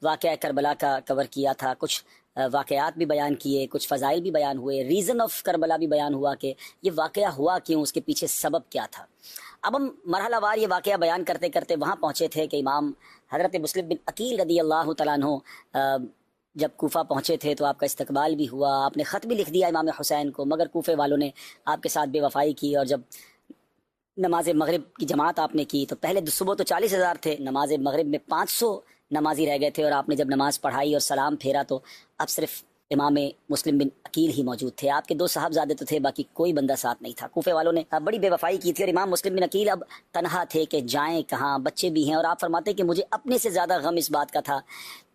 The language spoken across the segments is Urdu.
واقعہ کربلا کا کور کیا تھا، کچھ واقعات بھی بیان کیے، کچھ فضائل بھی بیان ہوئے، ریزن آف کربلا بھی بیان ہوا کہ یہ واقعہ ہوا کیوں، اس کے پیچھے سبب کیا تھا۔ اب ہم مرحلہ وار یہ واقعہ بیان کرتے کرتے وہاں پہنچے تھے کہ امام حضرت مسلم بن عقیل رضی اللہ تعالیٰ عنہ جب کوفہ پہنچے تھے تو آپ کا استقبال بھی ہوا، آپ نے خط بھی لکھ دیا امام حسین کو، مگر کوفے والوں نے آپ کے ساتھ بے وفائی کی، اور جب نماز مغرب کی جماعت آپ نے کی تو پہلے صبح تو 40,000 تھے، نماز مغرب میں 500 نمازی رہ گئے تھے، اور آپ نے جب نماز پڑھائی اور سلام پھیرا تو اب صرف امام مسلم بن عقیل ہی موجود تھے، آپ کے 2 صاحبزادے تو تھے، باقی کوئی بندہ ساتھ نہیں تھا۔ کوفے والوں نے بڑی بے وفائی کی تھی، اور امام مسلم بن عقیل اب تنہا تھے کہ جائیں کہاں، بچے بھی ہیں، اور آپ فرماتے کہ مجھے اپنے سے زیادہ غم اس بات کا تھا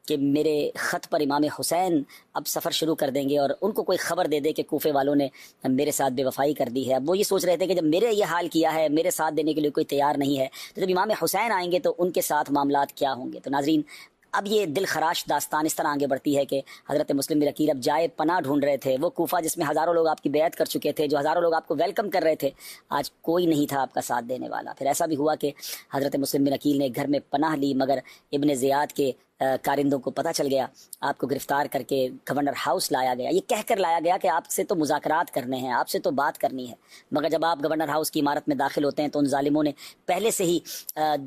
کہ میرے خط پر امام حسین اب سفر شروع کر دیں گے اور ان کو کوئی خبر دے دے کہ کوفے والوں نے میرے ساتھ بے وفائی کر دی ہے۔ اب وہ یہ سوچ رہے تھے کہ جب میرے یہ حال کیا ہے، میرے ساتھ دینے کے لیے کوئی تیار نہیں ہے، تو جب امام حسین آئیں گے تو ان کے ساتھ معاملات کیا ہوں گے۔ تو ناظرین، اب یہ دل خراش داستان اس طرح آگے بڑھتی ہے کہ حضرت مسلم بن عقیل اب جائے پناہ ڈھونڈ رہے تھے۔ وہ کوفہ جس میں ہزاروں لوگ آپ کی بیعت کر چکے تھے، جو ہزاروں لوگ آپ کو ویلکم کر رہے تھے، آج کوئی نہیں تھا آپ کا ساتھ دینے والا۔ پھر ایسا بھی ہوا کہ حضرت مسلم بن عقیل نے گھر میں پناہ لی، مگر ابن زیاد کے کارندوں کو پتہ چل گیا، آپ کو گرفتار کر کے گورنر ہاؤس لایا گیا، یہ کہہ کر لایا گیا کہ آپ سے تو مذاکرات کرنے ہیں، آپ سے تو بات کرنی ہے، مگر جب آپ گورنر ہاؤس کی عمارت میں داخل ہوتے ہیں تو ان ظالموں نے پہلے سے ہی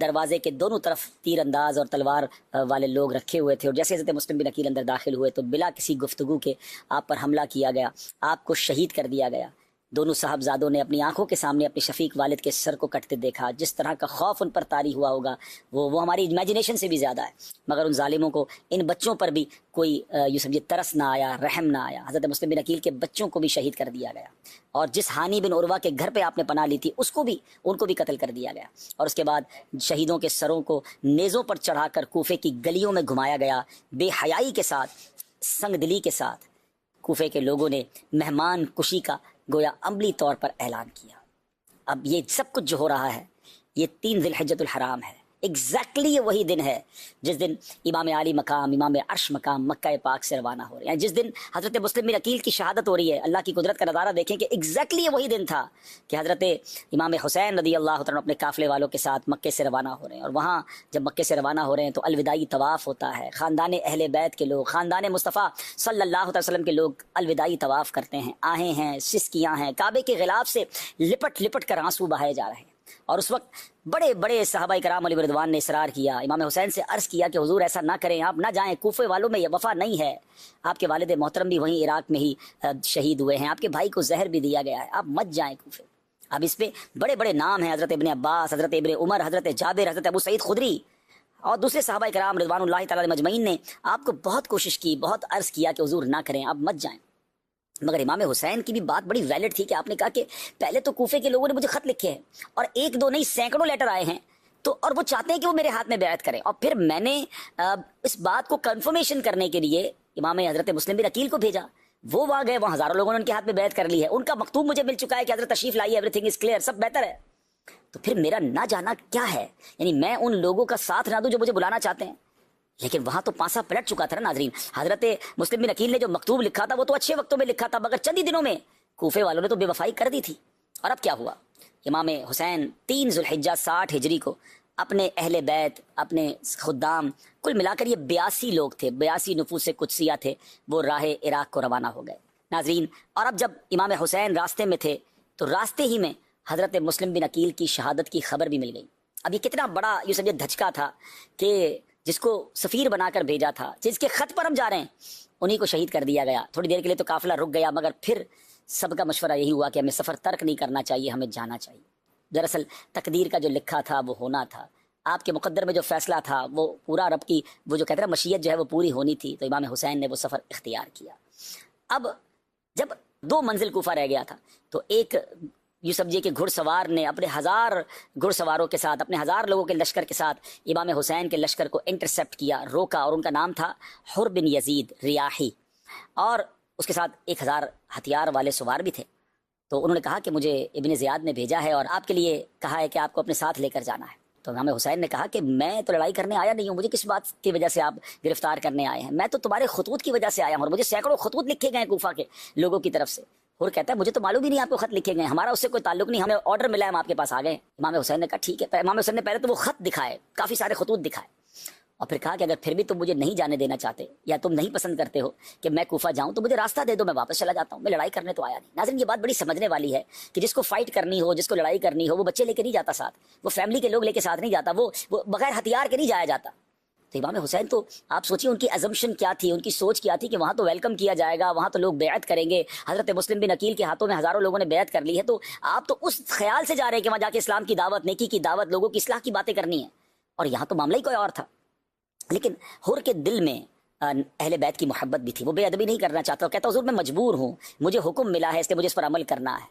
دروازے کے دونوں طرف تیر انداز اور تلوار والے لوگ رکھے ہوئے تھے، اور جیسے حضرت مسلم بن عقیل اندر داخل ہوئے تو بلا کسی گفتگو کے آپ پر حملہ کیا گیا، آپ کو شہید کر دیا گیا۔ دونوں صاحبزادوں نے اپنی آنکھوں کے سامنے اپنے شفیق والد کے سر کو کٹتے دیکھا، جس طرح کا خوف ان پر طاری ہوا ہوگا وہ ہماری امیجنیشن سے بھی زیادہ ہے، مگر ان ظالموں کو ان بچوں پر بھی کوئی یوں سمجھے ترس نہ آیا، رحم نہ آیا۔ حضرت مسلم بن عقیل کے بچوں کو بھی شہید کر دیا گیا، اور جس ہانی بن عروہ کے گھر پہ آپ نے پناہ لی تھی ان کو بھی قتل کر دیا گیا، اور اس کے بعد شہیدوں کے سروں کو نیزوں پر چڑھا کر کوفے کی گلیوں میں گھمایا گیا، بے حیائی کے ساتھ، سنگ دلی کے ساتھ کوفے کے لوگوں نے مہمان کشی کا گویا عملی طور پر اعلان کیا۔ اب یہ سب کچھ جو ہو رہا ہے یہ 3 ذی الحجۃ الحرام ہے، ایگزیکٹلی یہ وہی دن ہے جس دن امام عالی مقام، امام عرش مقام مکہ پاک سے روانہ ہو رہے ہیں، جس دن حضرت مسلم بن عقیل کی شہادت ہو رہی ہے۔ اللہ کی قدرت کا نظارہ دیکھیں کہ ایگزیکٹلی یہ وہی دن تھا کہ حضرت امام حسین رضی اللہ تعالیٰ اپنے قافلے والوں کے ساتھ مکے سے روانہ ہو رہے ہیں، اور وہاں جب مکے سے روانہ ہو رہے ہیں تو الوداعی طواف ہوتا ہے، خاندان اہل بیت کے لوگ، خاندان مصطفیٰ صلی اللہ علیہ وسلم کے لوگ الوداعی طواف کرتے ہیں، آہیں ہیں، سسکیاں ہیں، کعبے کے غلاف سے لپٹ لپٹ کر آنسو بہائے جا رہے ہیں، اور اس وقت بڑے بڑے صحابہ کرام علیہ رضوان نے اصرار کیا، امام حسین سے عرض کیا کہ حضور ایسا نہ کریں، آپ نہ جائیں، کوفے والوں میں یہ وفا نہیں ہے، آپ کے والد محترم بھی وہیں عراق میں ہی شہید ہوئے ہیں، آپ کے بھائی کو زہر بھی دیا گیا ہے، آپ مت جائیں کوفے۔ اب اس پہ بڑے بڑے نام ہیں، حضرت ابن عباس، حضرت ابن عمر، حضرت جابر، حضرت ابو سعید خدری اور دوسرے صحابہ کرام رضوان اللہ تعالی مجمعین نے آپ کو بہت کوشش کی، بہت عرض کیا کہ حضور نہ کریں، آپ مت جائیں، مگر امام حسین کی بھی بات بڑی ویلڈ تھی کہ آپ نے کہا کہ پہلے تو کوفے کے لوگوں نے مجھے خط لکھے ہیں، اور 1 2 نہیں سینکڑوں لیٹر آئے ہیں، تو اور وہ چاہتے ہیں کہ وہ میرے ہاتھ میں بیعت کریں، اور پھر میں نے اس بات کو کنفرمیشن کرنے کے لیے امام حضرت مسلم بن عقیل کو بھیجا، وہ وہاں گئے، وہاں ہزاروں لوگوں نے ان کے ہاتھ میں بیعت کر لی ہے، ان کا مکتوب مجھے مل چکا ہے کہ حضرت تشریف لائیے، ایوری تھنگ از کلیئر، سب بہتر ہے، تو پھر میرا نہ جانا کیا ہے؟ یعنی میں ان لوگوں کا ساتھ نہ دوں جو مجھے بلانا چاہتے ہیں، لیکن وہاں تو پانسا پلٹ چکا تھا نا ناظرین۔ حضرت مسلم بن عقیل نے جو مکتوب لکھا تھا وہ تو اچھے وقتوں میں لکھا تھا، مگر چند ہی دنوں میں کوفے والوں نے تو بے وفائی کر دی تھی، اور اب کیا ہوا؟ امام حسین 3 ذی الحجہ 60 ہجری کو اپنے اہل بیت، اپنے خدام، کل ملا کر یہ 82 لوگ تھے، 82 نفوس قدسیہ تھے، وہ راہ عراق کو روانہ ہو گئے ناظرین۔ اور اب جب امام حسین راستے میں تھے تو راستے ہی میں حضرت مسلم بن عقیل کی شہادت کی خبر بھی مل گئی۔ اب یہ کتنا بڑا یہ سمجھے دھچکا تھا کہ جس کو سفیر بنا کر بھیجا تھا، جس کے خط پر ہم جا رہے ہیں، انہی کو شہید کر دیا گیا۔ تھوڑی دیر کے لیے تو قافلہ رک گیا، مگر پھر سب کا مشورہ یہی ہوا کہ ہمیں سفر ترک نہیں کرنا چاہیے، ہمیں جانا چاہیے۔ دراصل تقدیر کا جو لکھا تھا وہ ہونا تھا، آپ کے مقدر میں جو فیصلہ تھا وہ پورا رب کی وہ جو کہتے ہیں مشیت جو ہے وہ پوری ہونی تھی، تو امام حسین نے وہ سفر اختیار کیا۔ اب جب 2 منزل کوفہ رہ گیا تھا تو ایک یہ سمجھیے کہ گھڑ سوار نے اپنے 1000 گھڑ سواروں کے ساتھ، اپنے 1000 لوگوں کے لشکر کے ساتھ امام حسین کے لشکر کو انٹرسپٹ کیا، روکا، اور ان کا نام تھا حر بن یزید ریاحی، اور اس کے ساتھ 1000 ہتھیار والے سوار بھی تھے۔ تو انہوں نے کہا کہ مجھے ابن زیاد نے بھیجا ہے اور آپ کے لیے کہا ہے کہ آپ کو اپنے ساتھ لے کر جانا ہے۔ تو امام حسین نے کہا کہ میں تو لڑائی کرنے آیا نہیں ہوں، مجھے کس بات کی وجہ سے آپ گرفتار کرنے آئے ہیں؟ میں تو تمہارے خطوط کی وجہ سے آیا ہوں، اور مجھے سینکڑوں خطوط لکھے گئے ہیں کوفہ کے لوگوں کی طرف سے۔ اور کہتا ہے مجھے تو معلوم ہی نہیں آپ کو خط لکھے گئے، ہمارا اس سے کوئی تعلق نہیں، ہمیں آرڈر ملا ہے، ہم آپ کے پاس آ گئے۔ امام حسین نے کہا ٹھیک ہے۔ امام حسین نے پہلے تو وہ خط دکھائے، کافی سارے خطوط دکھائے، اور پھر کہا کہ اگر پھر بھی تم مجھے نہیں جانے دینا چاہتے یا تم نہیں پسند کرتے ہو کہ میں کوفہ جاؤں تو مجھے راستہ دے دو، میں واپس چلا جاتا ہوں، میں لڑائی کرنے تو آیا نہیں۔ ناظرین، یہ بات بڑی سمجھنے والی ہے کہ جس کو فائٹ کرنی ہو، جس کو لڑائی کرنی ہو، وہ بچے لے کے نہیں جاتا ساتھ، وہ فیملی کے لوگ لے کے ساتھ نہیں جاتا، وہ بغیر ہتھیار کے نہیں جایا جاتا۔ تو امام حسین تو آپ سوچیے ان کی ازمپشن کیا تھی، ان کی سوچ کیا تھی کہ وہاں تو ویلکم کیا جائے گا، وہاں تو لوگ بیعت کریں گے، حضرت مسلم بن عقیل کے ہاتھوں میں ہزاروں لوگوں نے بیعت کر لی ہے، تو آپ تو اس خیال سے جا رہے ہیں کہ وہاں جا کے اسلام کی دعوت، نیکی کی دعوت، لوگوں کی اصلاح کی باتیں کرنی ہیں، اور یہاں تو معاملہ ہی کوئی اور تھا۔ لیکن حر کے دل میں اہل بیت کی محبت بھی تھی، وہ بے ادبی نہیں کرنا چاہتا، وہ کہتا حضور میں مجبور ہوں، مجھے حکم ملا ہے، اس لیے مجھے اس پر عمل کرنا ہے۔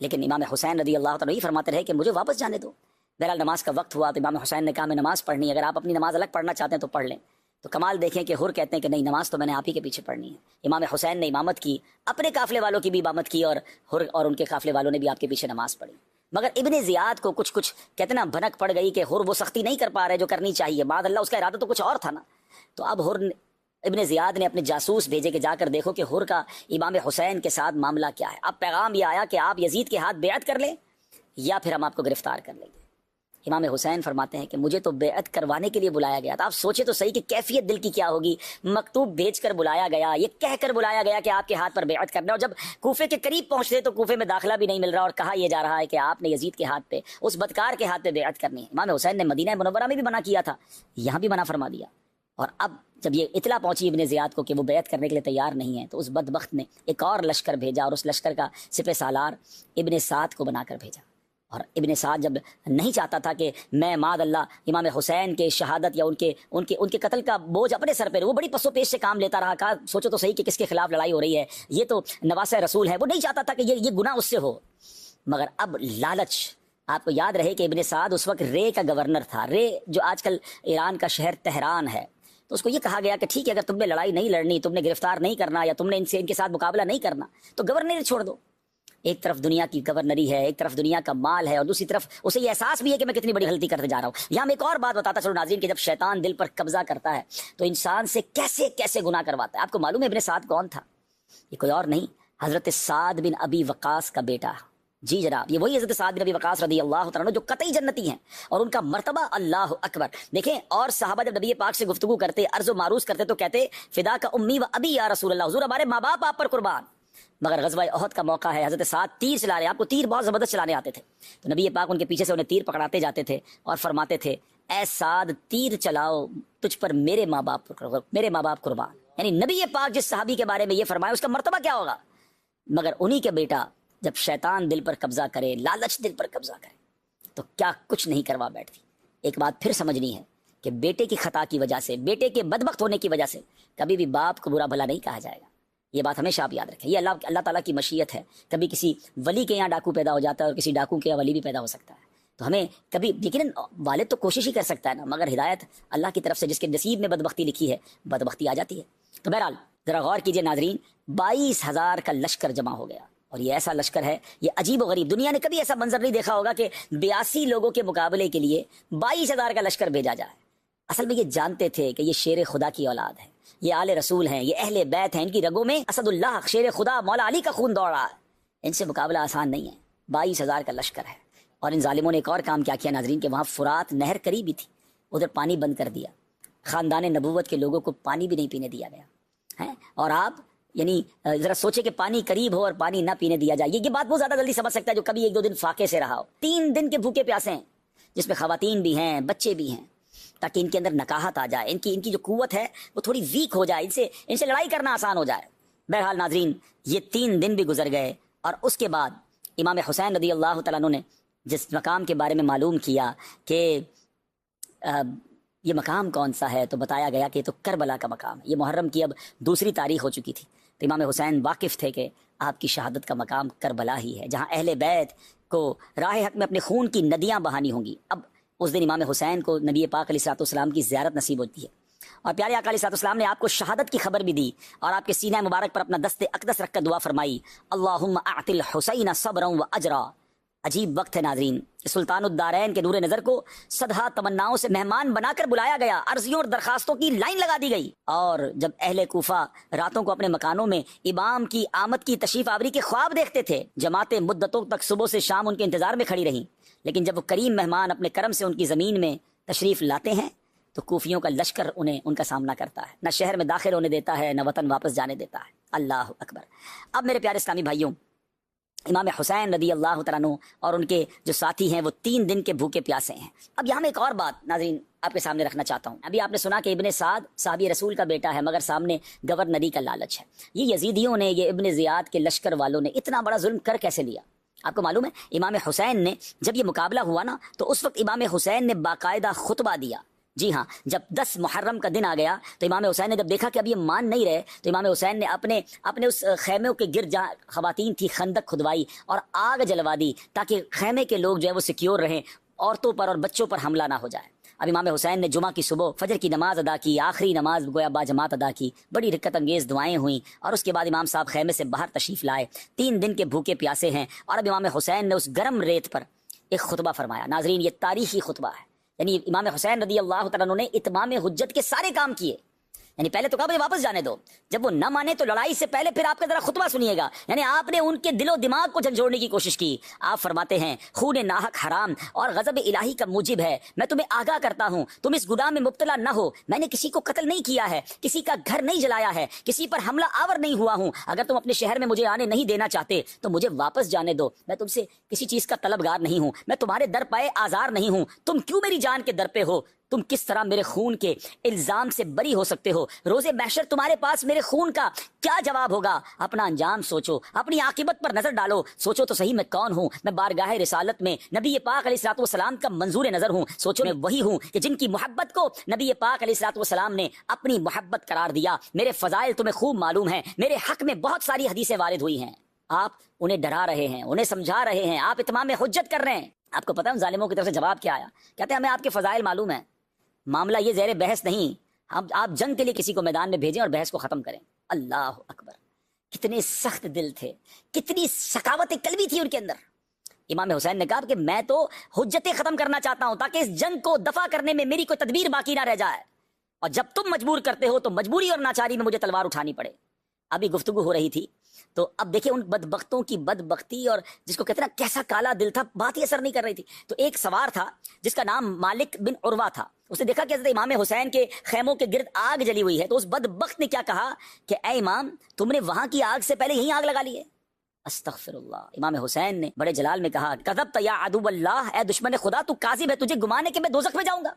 لیکن امام حسین رضی اللہ تعالیٰ فرماتے رہے کہ مجھے واپس جانے دو۔ بہرحال نماز کا وقت ہوا تو امام حسین نے کہا میں نماز پڑھنی ہے، اگر آپ اپنی نماز الگ پڑھنا چاہتے ہیں تو پڑھ لیں۔ تو کمال دیکھیں کہ حر کہتے ہیں کہ نہیں، نماز تو میں نے آپ ہی کے پیچھے پڑھنی ہے۔ امام حسین نے امامت کی، اپنے قافلے والوں کی بھی امامت کی، اور حر اور ان کے قافلے والوں نے بھی آپ کے پیچھے نماز پڑھی۔ مگر ابن زیاد کو کچھ کہتے نا بھنک پڑ گئی کہ حر وہ سختی نہیں کر پا رہے جو کرنی چاہیے، معاذ اللہ اس کا ارادہ تو کچھ اور تھا نا۔ تو اب حر ابن زیاد نے اپنے جاسوس بھیجے کہ جا کر دیکھو کہ حر کا امام حسین کے ساتھ معاملہ کیا ہے۔ اب پیغام یہ آیا کہ آپ یزید کے ہاتھ بیعت کر لیں یا پھر ہم آپ کو گرفتار کر لیں گے۔ امام حسین فرماتے ہیں کہ مجھے تو بیعت کروانے کے لیے بلایا گیا تھا۔ آپ سوچے تو صحیح کہ کیفیت دل کی کیا ہوگی، مکتوب بھیج کر بلایا گیا، یہ کہہ کر بلایا گیا کہ آپ کے ہاتھ پر بیعت کرنا، اور جب کوفے کے قریب پہنچتے تو کوفے میں داخلہ بھی نہیں مل رہا، اور کہا یہ جا رہا ہے کہ آپ نے یزید کے ہاتھ پہ، اس بدکار کے ہاتھ پہ بیعت کرنی ہے۔ امام حسین نے مدینہ منورہ میں بھی منع کیا تھا، یہاں بھی منع فرما دیا، اور اب جب یہ اطلاع پہنچی ابن زیاد کو کہ وہ بیعت کرنے کے لیے تیار نہیں ہے، تو اس بدبخت نے ایک اور لشکر بھیجا، اور اس لشکر کا سپہ سالار ابن سعد کو بنا کر بھیجا۔ اور ابن سعد جب نہیں چاہتا تھا کہ میں معاذ اللہ امام حسین کے شہادت یا ان کے قتل کا بوجھ اپنے سر پہ، وہ بڑی پس و پیش سے کام لیتا رہا، کہا سوچو تو صحیح کہ کس کے خلاف لڑائی ہو رہی ہے، یہ تو نواسہ رسول ہے، وہ نہیں چاہتا تھا کہ یہ گناہ اس سے ہو۔ مگر اب لالچ، آپ کو یاد رہے کہ ابن سعد اس وقت رے کا گورنر تھا، رے جو آج کل ایران کا شہر تہران ہے، تو اس کو یہ کہا گیا کہ ٹھیک ہے اگر تم نے لڑائی نہیں لڑنی، تم نے گرفتار نہیں کرنا، یا تم نے ان کے ساتھ مقابلہ نہیں کرنا، تو گورنر چھوڑ دو۔ ایک طرف دنیا کی گورنری ہے، ایک طرف دنیا کا مال ہے، اور دوسری طرف اسے یہ احساس بھی ہے کہ میں کتنی بڑی غلطی کرتے جا رہا ہوں۔ یہاں میں ایک اور بات بتاتا چلو ناظرین کہ جب شیطان دل پر قبضہ کرتا ہے تو انسان سے کیسے کیسے گناہ کرواتا ہے۔ آپ کو معلوم ہے ابن سعد کون تھا؟ یہ کوئی اور نہیں، حضرت سعد بن ابی وقاص کا بیٹا۔ جی جناب، یہ وہی حضرت سعد بن ابی وقاص رضی اللہ تعالیٰ عنہ جو قطعی جنتی ہیں، اور ان کا مرتبہ اللہ اکبر۔ دیکھیں، اور صحابہ جب نبی پاک سے گفتگو کرتے، عرض و معروض کرتے، تو کہتے فدا کا امی و ابی یا رسول اللہ، حضور ہمارے ماں باپ آپ پر قربان۔ مگر غزوہ احد کا موقع ہے، حضرت سعد تیر چلا رہے ہیں، آپ کو تیر بہت زبردست چلانے آتے تھے، تو نبی پاک ان کے پیچھے سے انہیں تیر پکڑاتے جاتے تھے اور فرماتے تھے اے سعد تیر چلاؤ، تجھ پر میرے ماں باپ قربان۔ یعنی نبی پاک جس صحابی کے بارے میں یہ فرمایا اس کا مرتبہ کیا ہوگا۔ مگر انہی کے بیٹا جب شیطان دل پر قبضہ کرے، لالچ دل پر قبضہ کرے، تو کیا کچھ نہیں کروا بیٹھتی۔ ایک بات پھر سمجھنی ہے کہ بیٹے کی خطا کی وجہ سے، بیٹے کے بدبخت ہونے کی وجہ سے کبھی بھی باپ کو برا بھلا نہیں کہا جائے گا۔ یہ بات ہمیشہ آپ یاد رکھیں، یہ اللہ تعالیٰ کی مشیت ہے۔ کبھی کسی ولی کے یہاں ڈاکو پیدا ہو جاتا ہے اور کسی ڈاکو کے یہاں ولی بھی پیدا ہو سکتا ہے، تو ہمیں کبھی یقیناً والد تو کوشش ہی کر سکتا ہے نا، مگر ہدایت اللہ کی طرف سے، جس کے نصیب میں بدبختی لکھی ہے بدبختی آ جاتی ہے۔ تو بہرحال ذرا غور کیجئے ناظرین، 22,000 کا لشکر جمع ہو گیا، اور یہ ایسا لشکر ہے، یہ عجیب و غریب، دنیا نے کبھی ایسا منظر نہیں دیکھا ہوگا کہ 82 لوگوں کے مقابلے کے لیے 22,000 کا لشکر بھیجا جائے۔ اصل میں یہ جانتے تھے کہ یہ شیر خدا کی اولاد ہے، یہ آل رسول ہیں، یہ اہل بیت ہیں، ان کی رگوں میں اسد اللہ شیر خدا مولا علی کا خون دوڑ رہا ہے، ان سے مقابلہ آسان نہیں ہے۔ 22,000 کا لشکر ہے، اور ان ظالموں نے ایک اور کام کیا کیا ناظرین کہ وہاں فرات نہر قریب ہی تھی، ادھر پانی بند کر دیا، خاندان نبوت کے لوگوں کو پانی بھی نہیں پینے دیا گیا ہے۔ اور آپ یعنی ذرا سوچے کہ پانی قریب ہو اور پانی نہ پینے دیا جائے، یہ بات بہت زیادہ جلدی سمجھ سکتا ہے جو کبھی 1-2 دن فاقے سے رہا ہو۔ 3 دن کے بھوکے پیاسے ہیں، جس میں خواتین بھی ہیں، بچے بھی ہیں، تاکہ ان کے اندر نکاحت آ جائے، ان کی جو قوت ہے وہ تھوڑی ویک ہو جائے، ان سے لڑائی کرنا آسان ہو جائے۔ بہرحال ناظرین، یہ 3 دن بھی گزر گئے، اور اس کے بعد امام حسین رضی اللہ تعالیٰ عنہ نے جس مقام کے بارے میں معلوم کیا کہ یہ مقام کون سا ہے، تو بتایا گیا کہ یہ تو کربلا کا مقام ہے۔ یہ محرم کی اب 2 تاریخ ہو چکی تھی، تو امام حسین واقف تھے کہ آپ کی شہادت کا مقام کربلا ہی ہے، جہاں اہل بیت کو راہ حق میں اپنے خون کی ندیاں بہانی ہوں گی۔ اب اس دن امام حسین کو نبی پاک علیہ الصلوۃ والسلام کی زیارت نصیب ہوتی ہے، اور پیارے آقا علیہ الصلوۃ والسلام نے آپ کو شہادت کی خبر بھی دی، اور آپ کے سینہ مبارک پر اپنا دست اقدس رکھ کر دعا فرمائی، اللہم اعط الحسین صبرا و اجرا۔ عجیب وقت ہے ناظرین، سلطان الدارین کے نور نظر کو صدہا تمناؤں سے مہمان بنا کر بلایا گیا، عرضیوں اور درخواستوں کی لائن لگا دی گئی، اور جب اہل کوفہ راتوں کو اپنے مکانوں میں امام کی آمد کی تشریف آوری کے خواب دیکھتے تھے، جماعتیں مدتوں تک صبح سے شام ان کے انتظار میں کھڑی رہیں، لیکن جب وہ کریم مہمان اپنے کرم سے ان کی زمین میں تشریف لاتے ہیں تو کوفیوں کا لشکر انہیں ان کا سامنا کرتا ہے، نہ شہر میں داخل ہونے دیتا ہے، نہ وطن واپس جانے دیتا ہے۔ اللہ اکبر۔ اب میرے پیارے اسلامی بھائیوں، امام حسین رضی اللہ تعالیٰ عنہ اور ان کے جو ساتھی ہیں وہ 3 دن کے بھوکے پیاسے ہیں۔ اب یہاں میں ایک اور بات ناظرین آپ کے سامنے رکھنا چاہتا ہوں۔ ابھی آپ نے سنا کہ ابن سعد صحابی رسول کا بیٹا ہے، مگر سامنے گورنری کا لالچ ہے۔ یہ یزیدیوں نے، یہ ابن زیاد کے لشکر والوں نے اتنا بڑا ظلم کر کیسے لیا؟ آپ کو معلوم ہے امام حسین نے جب یہ مقابلہ ہوا نا تو اس وقت امام حسین نے باقاعدہ خطبہ دیا۔ جی ہاں، جب 10 محرم کا دن آ گیا تو امام حسین نے جب دیکھا کہ اب یہ مان نہیں رہے تو امام حسین نے اپنے اس خیموں کے گرد جہاں خواتین تھی خندق کھدوائی اور آگ جلوا دی تاکہ خیمے کے لوگ جو ہے وہ سیکیور رہیں، عورتوں پر اور بچوں پر حملہ نہ ہو جائے۔ اب امام حسین نے جمعہ کی صبح فجر کی نماز ادا کی، آخری نماز گویا با جماعت ادا کی، بڑی رکت انگیز دعائیں ہوئیں، اور اس کے بعد امام صاحب خیمے سے باہر تشریف لائے۔ 3 دن کے بھوکے پیاسے ہیں، اور اب امام حسین نے اس گرم ریت پر ایک خطبہ فرمایا۔ ناظرین یہ تاریخی خطبہ ہے، یعنی امام حسین رضی اللہ تعالیٰ عنہ نے اتمام حجت کے سارے کام کیے۔ یعنی پہلے تو کہا مجھے واپس جانے دو، جب وہ نہ مانے تو لڑائی سے پہلے پھر آپ کا ذرا خطبہ سنیے گا، یعنی آپ نے ان کے دل و دماغ کو جھنجھوڑنے کی کوشش کی۔ آپ فرماتے ہیں خون ناحق حرام اور غضب الہی کا موجب ہے، میں تمہیں آگاہ کرتا ہوں تم اس گناہ میں مبتلا نہ ہو۔ میں نے کسی کو قتل نہیں کیا ہے، کسی کا گھر نہیں جلایا ہے، کسی پر حملہ آور نہیں ہوا ہوں۔ اگر تم اپنے شہر میں مجھے آنے نہیں دینا چاہتے تو مجھے واپس جانے دو، میں تم سے کسی چیز کا طلبگار نہیں ہوں، میں تمہارے در پائے آزار نہیں ہوں۔ تم کیوں میری جان کے در پہ ہو؟ تم کس طرح میرے خون کے الزام سے بری ہو سکتے ہو؟ روز محشر تمہارے پاس میرے خون کا کیا جواب ہوگا؟ اپنا انجام سوچو، اپنی عاقبت پر نظر ڈالو، سوچو تو صحیح میں کون ہوں؟ میں بارگاہ رسالت میں نبی پاک علیہ الصلوۃ والسلام کا منظور نظر ہوں۔ سوچو میں وہی ہوں کہ جن کی محبت کو نبی پاک علیہ الصلوۃ والسلام نے اپنی محبت قرار دیا۔ میرے فضائل تمہیں خوب معلوم ہیں، میرے حق میں بہت ساری حدیثیں وارد ہوئی ہیں۔ آپ انہیں ڈرا رہے ہیں، انہیں سمجھا رہے ہیں، آپ اتمام حجت کر رہے ہیں۔ آپ کو پتہ ہے ظالموں کی طرف سے جواب کیا آیا؟ کہتے ہیں ہمیں آپ کے فضائل معلوم ہیں، معاملہ یہ زیر بحث نہیں، آپ جنگ کے لیے کسی کو میدان میں بھیجیں اور بحث کو ختم کریں۔ اللہ اکبر، کتنے سخت دل تھے، کتنی سخاوت قلبی تھی ان کے اندر۔ امام حسین نے کہا کہ میں تو حجتیں ختم کرنا چاہتا ہوں تاکہ اس جنگ کو دفع کرنے میں میری کوئی تدبیر باقی نہ رہ جائے، اور جب تم مجبور کرتے ہو تو مجبوری اور ناچاری میں مجھے تلوار اٹھانی پڑے۔ ابھی گفتگو ہو رہی تھی تو اب دیکھیں ان بدبختوں کی بدبختی، اور جس کو کہتے ہیں نا کیسا کالا دل تھا، بات ہی اثر نہیں کر رہی تھی۔ تو ایک سوار تھا جس کا نام مالک بن عروہ تھا، اس نے دیکھا کہ حضرت امام حسین کے خیموں کے گرد آگ جلی ہوئی ہے، تو اس بدبخت نے کیا کہا کہ اے امام تم نے وہاں کی آگ سے پہلے یہیں آگ لگا لی ہے۔ استغفر اللہ۔ امام حسین نے بڑے جلال میں کہا کذبت یا عدو اللہ، اے دشمن خدا تو کاذب ہے، تجھے گمانے کہ میں دوزخ میں جاؤں گا۔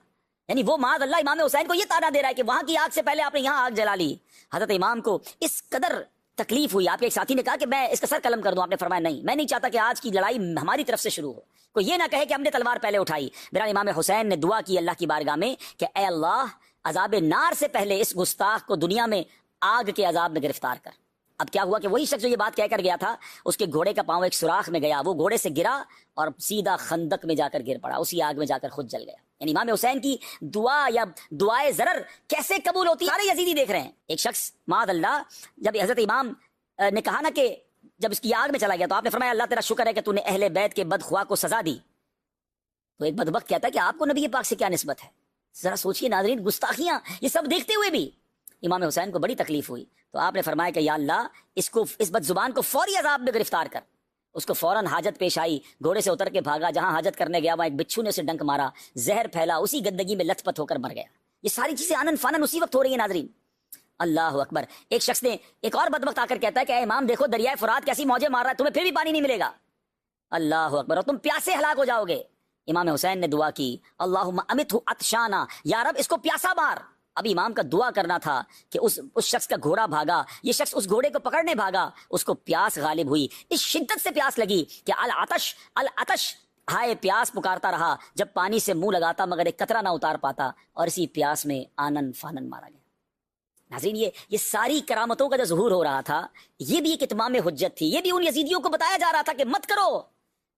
یعنی وہ معاذ اللہ امام حسین کو یہ طعنہ دے رہا ہے کہ وہاں کی آگ سے پہلے آپ نے یہاں آگ جلا لی۔ حضرت امام کو اس قدر تکلیف ہوئی، آپ کے ایک ساتھی نے کہا کہ میں اس کا سر قلم کر دوں، آپ نے فرمایا نہیں، میں نہیں چاہتا کہ آج کی لڑائی ہماری طرف سے شروع ہو، کوئی یہ نہ کہے کہ ہم نے تلوار پہلے اٹھائی۔ بہرحال امام حسین نے دعا کی اللہ کی بارگاہ میں کہ اے اللہ عذاب نار سے پہلے اس گستاخ کو دنیا میں آگ کے عذاب میں گرفتار کر۔ اب کیا ہوا کہ وہی شخص جو یہ بات کہہ کر گیا تھا اس کے گھوڑے کا پاؤں ایک سوراخ میں گیا، وہ گھوڑے سے گرا اور سیدھا خندق میں جا کر گر پڑا، اسی آگ میں جا کر خود جل گیا۔ یعنی امام حسین کی دعا یا دعائے ضرر کیسے قبول ہوتی ہے، سارے یزیدی دیکھ رہے ہیں۔ ایک شخص معاذ اللہ جب حضرت امام نے کہا نا کہ جب اس کی آگ میں چلا گیا تو آپ نے فرمایا اللہ تیرا شکر ہے کہ تو نے اہل بیت کے بدخواہ کو سزا دی، تو ایک بدبخت کہتا ہے کہ آپ کو نبی پاک سے کیا نسبت ہے؟ ذرا سوچئے ناظرین، گستاخیاں یہ سب دیکھتے ہوئے بھی امام حسین کو بڑی تکلیف ہوئی، تو آپ نے فرمایا کہ یا اللہ اس بد زبان کو فوری عذاب میں گرفتار کر۔ اس کو فوراً حاجت پیش آئی، گھوڑے سے اتر کے بھاگا، جہاں حاجت کرنے گیا وہاں ایک بچھو نے اسے ڈنک مارا، زہر پھیلا، اسی گندگی میں لت پت ہو کر مر گیا۔ یہ ساری چیزیں آنن فانن اسی وقت ہو رہی ہیں ناظرین۔ اللہ اکبر۔ ایک شخص نے ایک اور بدبخت آ کر کہتا ہے کہ اے امام دیکھو دریائے فرات کیسی موجیں مار رہا ہے، تمہیں پھر بھی پانی نہیں ملے گا۔ اللہ اکبر، اور تم پیاسے ہلاک ہو جاؤ گے۔ امام حسین نے دعا کی اللہم امتہ عطشانا، یا رب اس کو پیاسا مار۔ اب امام کا دعا کرنا تھا کہ اس شخص کا گھوڑا بھاگا، یہ شخص اس گھوڑے کو پکڑنے بھاگا، اس کو پیاس غالب ہوئی، اس شدت سے پیاس لگی کہ العطش العطش، ہائے پیاس پکارتا رہا، جب پانی سے منہ لگاتا مگر ایک قطرہ نہ اتار پاتا، اور اسی پیاس میں آنن فانن مارا گیا۔ ناظرین یہ ساری کرامتوں کا جو ظہور ہو رہا تھا یہ بھی ایک اتمام حجت تھی، یہ بھی ان یزیدیوں کو بتایا جا رہا تھا کہ مت کرو،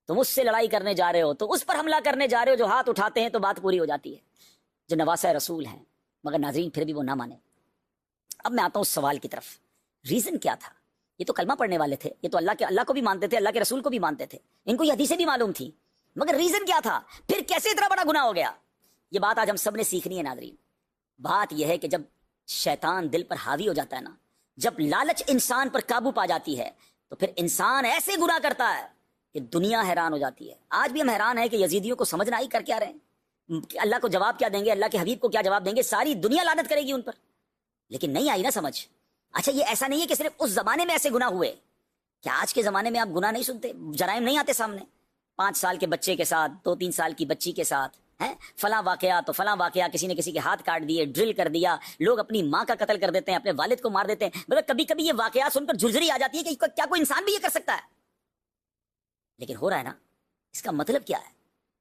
تم اس سے لڑائی کرنے جا رہے ہو، تو اس پر حملہ کرنے جا رہے ہو، جو ہاتھ اٹھاتے ہیں تو بات پوری ہو جاتی ہے، جو نواسہ رسول ہیں، مگر ناظرین پھر بھی وہ نہ مانے۔ اب میں آتا ہوں سوال کی طرف، ریزن کیا تھا؟ یہ تو کلمہ پڑھنے والے تھے، یہ تو اللہ کو بھی مانتے تھے، اللہ کے رسول کو بھی مانتے تھے، ان کو یہ حدیثیں بھی معلوم تھی، مگر ریزن کیا تھا؟ پھر کیسے اتنا بڑا گناہ ہو گیا؟ یہ بات آج ہم سب نے سیکھنی ہے ناظرین۔ بات یہ ہے کہ جب شیطان دل پر حاوی ہو جاتا ہے نا، جب لالچ انسان پر قابو پا جاتی ہے تو پھر انسان ایسے گناہ کرتا ہے کہ دنیا حیران ہو جاتی ہے۔ آج بھی ہم حیران ہیں کہ یزیدیوں کو سمجھ نہ آئی کر کیا رہے ہیں۔ اللہ کو جواب کیا دیں گے, اللہ کے حبیب کو کیا جواب دیں گے؟ ساری دنیا لعنت کرے گی ان پر. لیکن نہیں آئی نا سمجھ. اچھا یہ ایسا نہیں ہے کہ صرف اس زمانے میں ایسے گناہ ہوئے, کیا آج کے زمانے میں آپ گناہ نہیں سنتے؟ جرائم نہیں آتے سامنے؟ 5 سال کے بچے کے ساتھ, 2-3 سال کی بچی کے ساتھ ہیں فلاں واقعہ تو فلاں واقعہ, کسی نے کسی کے ہاتھ کاٹ دیے, ڈرل کر دیا, لوگ اپنی ماں کا قتل کر دیتے ہیں, اپنے والد کو مار دیتے ہیں. مطلب کبھی کبھی یہ واقعات سن کر جھرجھری آ جاتی ہے کہ کیا کوئی انسان بھی یہ کر سکتا ہے؟ لیکن ہو رہا ہے نا. اس کا مطلب کیا ہے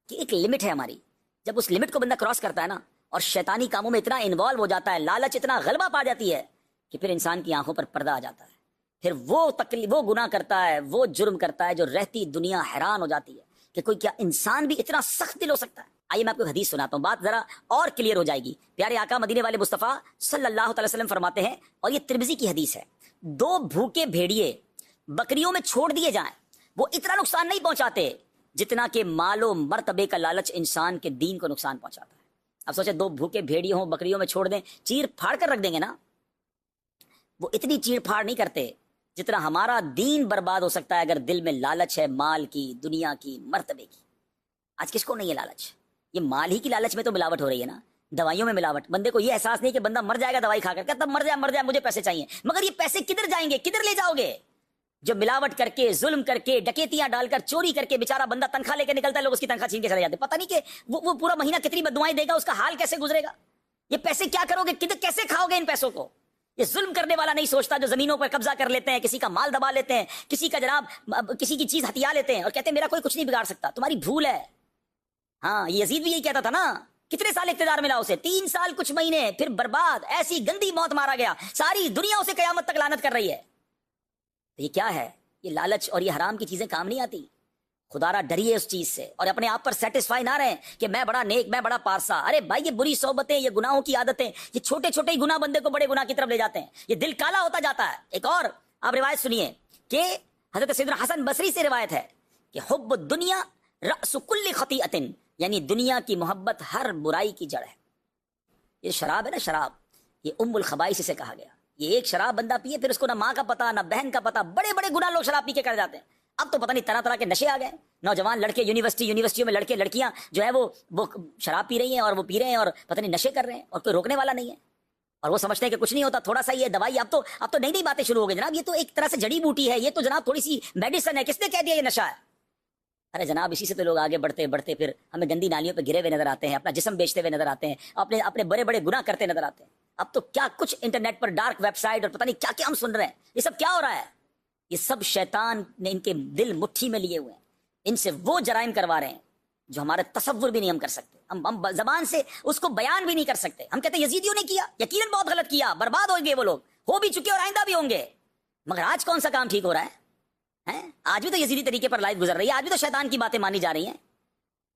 کہ ایک لمٹ ہے ہماری. جب اس لمٹ کو بندہ کراس کرتا ہے نا, اور شیطانی کاموں میں اتنا انوالو ہو جاتا ہے, لالچ اتنا غلبہ پا جاتی ہے کہ پھر انسان کی آنکھوں پر پردہ آ جاتا ہے. پھر وہ گناہ کرتا ہے, وہ جرم کرتا ہے جو رہتی دنیا حیران ہو جاتی ہے کہ کوئی کیا انسان بھی اتنا سخت دل ہو سکتا ہے. آئیے میں آپ کو حدیث سناتا ہوں, بات ذرا اور کلیئر ہو جائے گی. پیارے آقا مدینے والے مصطفیٰ صلی اللہ تعالی وسلم فرماتے ہیں, اور یہ ترمذی کی حدیث ہے, 2 بھوکے بھیڑیے بکریوں میں چھوڑ دیے جائیں, وہ اتنا نقصان نہیں پہنچاتے جتنا کہ مال و مرتبے کا لالچ انسان کے دین کو نقصان پہنچاتا ہے. اب سوچے 2 بھوکے بھیڑیے ہوں بکریوں میں چھوڑ دیں, چیر پھاڑ کر رکھ دیں گے نا, وہ اتنی چیر پھاڑ نہیں کرتے جتنا ہمارا دین برباد ہو سکتا ہے اگر دل میں لالچ ہے مال کی, دنیا کی, مرتبے کی. آج کس کو نہیں ہے لالچ؟ یہ مال ہی کی لالچ میں تو ملاوٹ ہو رہی ہے نا, دوائیوں میں ملاوٹ. بندے کو یہ احساس نہیں کہ بندہ مر جائے گا دوائی کھا کر, تب مر جائے مجھے پیسے چاہیے. مگر یہ پیسے کدھر جائیں گے, کدھر لے جاؤ گے؟ جو ملاوٹ کر کے, ظلم کر کے, ڈکیتیاں ڈال کر, چوری کر کے بیچارہ بندہ تنخواہ لے کے نکلتا ہے, لوگ اس کی تنخواہ چھین کے چلے جاتے ہیں. پتہ نہیں کہ وہ پورا مہینہ کتنی بددعائیں دے گا, اس کا حال کیسے گزرے گا. یہ پیسے کیا کرو گے, کدھر کیسے کھاؤ گے ان پیسوں کو؟ یہ ظلم کرنے والا نہیں سوچتا جو زمینوں پر قبضہ کر لیتے ہیں, کسی کا مال دبا لیتے ہیں, کسی کا جناب کسی کی چیز ہتھیا لیتے ہیں اور کہتے ہیں میرا کوئی کچھ نہیں بگاڑ سکتا. تمہاری بھول ہے. ہاں یزید بھی یہی کہتا تھا نا. کتنے سال اقتدار ملا اسے؟ 3 سال کچھ مہینے, پھر برباد, ایسی گندی موت مارا گیا. ساری دنیا اسے قیامت تک لعنت کر رہی ہے. یہ کیا ہے؟ یہ لالچ اور یہ حرام کی چیزیں کام نہیں آتی. خدا را ڈریے اس چیز سے, اور اپنے آپ پر سیٹسفائی نہ رہیں کہ میں بڑا نیک, میں بڑا پارسا. ارے بھائی یہ بری صحبتیں, یہ گناہوں کی عادتیں, یہ چھوٹے چھوٹے ہی گناہ بندے کو بڑے گناہ کی طرف لے جاتے ہیں. یہ دل کالا ہوتا جاتا ہے. ایک اور آپ روایت سنیے کہ حضرت سیدنا حسن بصری سے روایت ہے کہ حب الدنیا رأس کل خطیئۃ, یعنی دنیا کی محبت ہر برائی کی جڑ ہے. یہ شراب ہے نا, شراب, یہ ام الخبائث سے کہا گیا. یہ ایک شراب بندہ پیے, پھر اس کو نہ ماں کا پتہ نہ بہن کا پتہ. بڑے بڑے گناہ لوگ شراب پی کے کر جاتے ہیں. اب تو پتہ نہیں طرح طرح کے نشے آ گئے. نوجوان لڑکے یونیورسٹیوں میں لڑکے لڑکیاں جو ہے وہ شراب پی رہی ہیں, اور وہ پی رہے ہیں اور پتہ نہیں نشے کر رہے ہیں, اور کوئی روکنے والا نہیں ہے. اور وہ سمجھتے ہیں کہ کچھ نہیں ہوتا, تھوڑا سا یہ دوائی. اب تو نئی نئی باتیں شروع ہو گئی جناب. یہ تو ایک طرح سے جڑی بوٹی ہے, یہ تو جناب تھوڑی سی میڈیسن ہے. کس نے کہہ دیا یہ نشہ ہے؟ ارے جناب اسی سے تو لوگ آگے بڑھتے بڑھتے پھر ہمیں گندی نالیوں پہ گرے ہوئے نظر آتے ہیں, اپنا جسم بیچتے ہوئے نظر آتے ہیں, اپنے بڑے بڑے گناہ کرتے نظر آتے ہیں. اب تو کیا کچھ انٹرنیٹ پر ڈارک ویب سائٹ اور پتہ نہیں کیا کیا ہم سن رہے ہیں. یہ سب کیا ہو رہا ہے؟ یہ سب شیطان نے ان کے دل مٹھی میں لیے ہوئے ہیں. ان سے وہ جرائم کروا رہے ہیں جو ہمارے تصور بھی نہیں ہم کر سکتے. ہم زبان سے اس کو بیان بھی نہیں کر سکتے. ہم کہتے ہیں یزیدیوں نے کیا, یقیناً بہت غلط کیا, برباد ہو گئے وہ لوگ, ہو بھی چکے اور آئندہ بھی ہوں گے. مگر آج کون سا کام ٹھیک ہو رہا ہے؟ آج بھی تو یزیدی طریقے پر لائف گزر رہی ہے, آج بھی تو شیطان کی باتیں مانی جا رہی ہیں.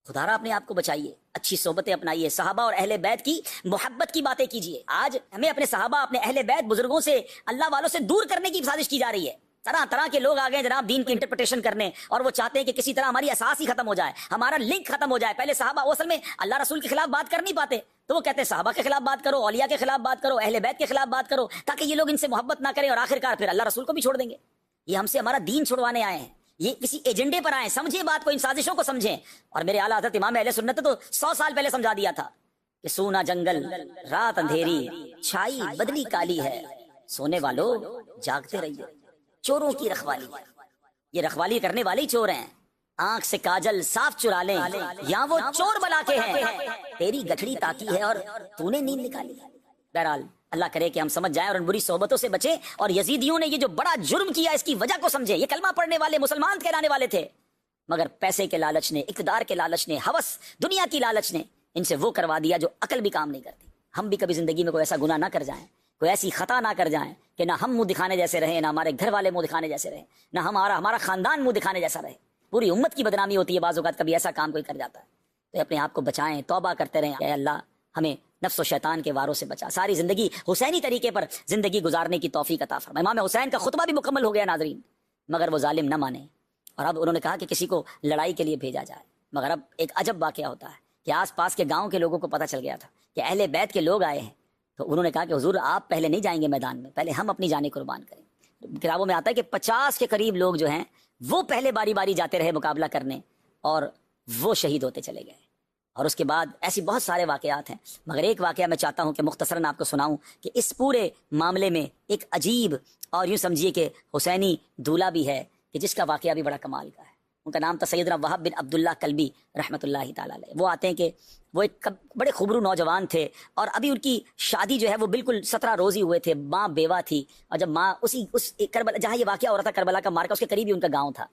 خدا را اپنے آپ کو بچائیے, اچھی صحبتیں اپنائیے, صحابہ اور اہل بیت کی محبت کی باتیں کیجیے. آج ہمیں اپنے صحابہ, اپنے اہل بیت, بزرگوں سے, اللہ والوں سے دور کرنے کی سازش کی جا رہی ہے. طرح طرح کے لوگ آ گئے جناب دین کی انٹرپریٹیشن کرنے, اور وہ چاہتے ہیں کہ کسی طرح ہماری اساس ہی ختم ہو جائے, ہمارا لنک ختم ہو جائے. پہلے صحابہ وہ اصل میں اللہ رسول کے خلاف بات کر نہیں پاتے, تو وہ کہتے ہیں صحابہ کے خلاف بات کرو, اولیاء کے خلاف بات کرو, اہل بیت کے خلاف بات کرو, تاکہ یہ لوگ ان سے محبت نہ کریں اور آخرکار پھر اللہ رسول کو بھی چھوڑ دیں گے. یہ ہم سے ہمارا دین چھڑوانے آئے ہیں, یہ کسی ایجنڈے پر آئے. سمجھیں بات کو, ان سازشوں کو سمجھیں. اور میرے اعلیٰ حضرت امام اہل سنت نے تو 100 سال پہلے سمجھا دیا تھا کہ سونا جنگل, رات اندھیری, چھائی بدلی کالی ہے, سونے والو جاگتے رہیے, چوروں کی رکھوالی ہے. یہ رکھوالی کرنے والے ہی چور ہیں. آنکھ سے کاجل صاف چرا لیں, یا وہ چور بلا کے ہیں, تیری گٹھڑی تاکی ہے اور تو نے نیند نکالی. بہرحال اللہ کرے کہ ہم سمجھ جائیں اور ان بری صحبتوں سے بچیں, اور یزیدیوں نے یہ جو بڑا جرم کیا اس کی وجہ کو سمجھیں. یہ کلمہ پڑھنے والے مسلمان کہلانے والے تھے, مگر پیسے کے لالچ نے, اقتدار کے لالچ نے, ہوس دنیا کی لالچ نے ان سے وہ کروا دیا جو عقل بھی کام نہیں کرتی. ہم بھی کبھی زندگی میں کوئی ایسا گناہ نہ کر جائیں, کوئی ایسی خطا نہ کر جائیں کہ نہ ہم منہ دکھانے جیسے رہیں, نہ ہمارے گھر والے منہ دکھانے جیسے رہیں, نہ ہمارا خاندان منہ دکھانے جیسا رہے. پوری امت کی بدنامی ہوتی ہے بعض اوقات کبھی ایسا کام کوئی کر جاتا ہے. تو اپنے آپ کو بچائیں, توبہ کرتے رہیں. اے اللہ ہمیں نفس و شیطان کے واروں سے بچا, ساری زندگی حسینی طریقے پر زندگی گزارنے کی توفیق عطا فرما. امام حسین کا خطبہ بھی مکمل ہو گیا ناظرین, مگر وہ ظالم نہ مانے, اور اب انہوں نے کہا کہ کسی کو لڑائی کے لیے بھیجا جائے. مگر اب ایک عجب واقعہ ہوتا ہے کہ آس پاس کے گاؤں کے لوگوں کو پتہ چل گیا تھا کہ اہل بیت کے لوگ آئے ہیں, تو انہوں نے کہا کہ حضور آپ پہلے نہیں جائیں گے میدان میں, پہلے ہم اپنی جانیں قربان کریں. کتابوں میں آتا ہے کہ 50 کے قریب لوگ جو ہیں وہ پہلے باری باری جاتے رہے مقابلہ کرنے, اور وہ شہید ہوتے چلے گئے. اور اس کے بعد ایسی بہت سارے واقعات ہیں، مگر ایک واقعہ میں چاہتا ہوں کہ مختصراً آپ کو سناؤں کہ اس پورے معاملے میں ایک عجیب اور یوں سمجھیے کہ حسینی دولہا بھی ہے کہ جس کا واقعہ بھی بڑا کمال کا ہے۔ ان کا نام تھا سیدنا وہب بن عبداللہ کلبی رحمۃ اللہ تعالیٰ علیہ۔ وہ آتے ہیں کہ وہ ایک بڑے خبرو نوجوان تھے، اور ابھی ان کی شادی جو ہے وہ بالکل 17 روز ہی ہوئے تھے، ماں بیوہ تھی، اور جب ماں اس کربلا جہاں یہ واقعہ ہو رہا تھا کربلا کا مارکا، اس کے قریب ہی ان کا گاؤں تھا،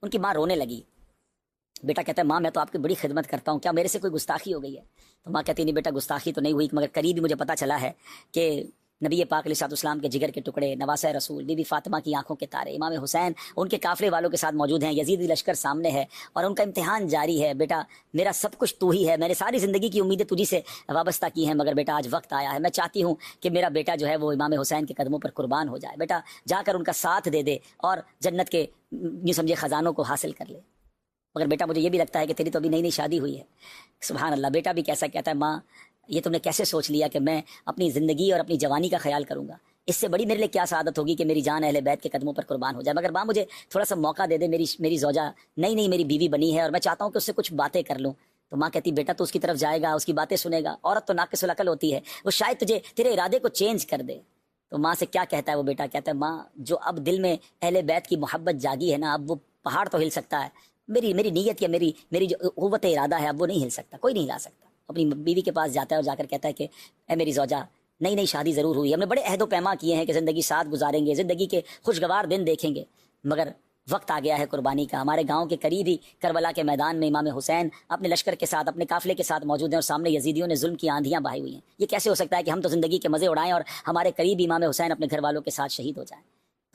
ان کی ماں رونے لگی۔ بیٹا کہتا ہے ماں میں تو آپ کی بڑی خدمت کرتا ہوں، کیا میرے سے کوئی گستاخی ہو گئی ہے؟ تو ماں کہتی نہیں بیٹا گستاخی تو نہیں ہوئی، مگر قریب ہی مجھے پتہ چلا ہے کہ نبی پاک علیہ السلام کے جگر کے ٹکڑے، نواسہ رسول، بی بی فاطمہ کی آنکھوں کے تارے، امام حسین ان کے قافلے والوں کے ساتھ موجود ہیں، یزیدی لشکر سامنے ہے اور ان کا امتحان جاری ہے۔ بیٹا میرا سب کچھ تو ہی ہے، میں نے ساری زندگی کی امیدیں تجھی سے وابستہ کی ہیں، مگر بیٹا آج وقت آیا ہے، میں چاہتی ہوں کہ میرا بیٹا جو ہے وہ امام حسین کے قدموں پر قربان ہو جائے، بیٹا جا کر ان کا ساتھ دے دے اور جنت کے یوں سمجھے خزانوں کو حاصل کر لے۔ مگر بیٹا مجھے یہ بھی لگتا ہے کہ تیری تو ابھی نئی نئی شادی ہوئی ہے۔ سبحان اللہ، بیٹا بھی کیسا کہتا ہے ماں یہ تم نے کیسے سوچ لیا کہ میں اپنی زندگی اور اپنی جوانی کا خیال کروں گا؟ اس سے بڑی میرے لیے کیا سعادت ہوگی کہ میری جان اہل بیت کے قدموں پر قربان ہو جائے، مگر ماں مجھے تھوڑا سا موقع دے دے، میری زوجہ نئی میری بیوی بنی ہے اور میں چاہتا ہوں کہ اس سے کچھ باتیں کر لوں۔ تو ماں کہتی بیٹا تو اس کی طرف جائے گا، اس کی باتیں سنے گا، عورت تو ناقص العقل ہوتی ہے، وہ شاید تجھے تیرے ارادے کو چینج کر دے۔ تو ماں سے کیا کہتا ہے وہ بیٹا؟ کہتا ہے ماں جو اب دل میں اہل بیت کی محبت جاگی ہے نا، اب وہ پہاڑ تو ہل سکتا ہے، میری نیت یا میری جو قوت ارادہ ہے اب وہ نہیں ہل سکتا، کوئی نہیں ہلا سکتا۔ اپنی بیوی کے پاس جاتا ہے اور جا کر کہتا ہے کہ اے میری زوجہ، نئی شادی ضرور ہوئی، ہم نے بڑے عہد و پیما کیے ہیں کہ زندگی ساتھ گزاریں گے، زندگی کے خوشگوار دن دیکھیں گے، مگر وقت آ گیا ہے قربانی کا۔ ہمارے گاؤں کے قریب ہی کربلا کے میدان میں امام حسین اپنے لشکر کے ساتھ، اپنے قافلے کے ساتھ موجود ہیں، اور سامنے یزیدیوں نے ظلم کی آندھیاں بہائی ہوئی ہیں۔ یہ کیسے ہو سکتا ہے کہ ہم تو زندگی کے مزے اڑائیں اور ہمارے قریب امام حسین اپنے گھر والوں کے ساتھ شہید ہو جائیں؟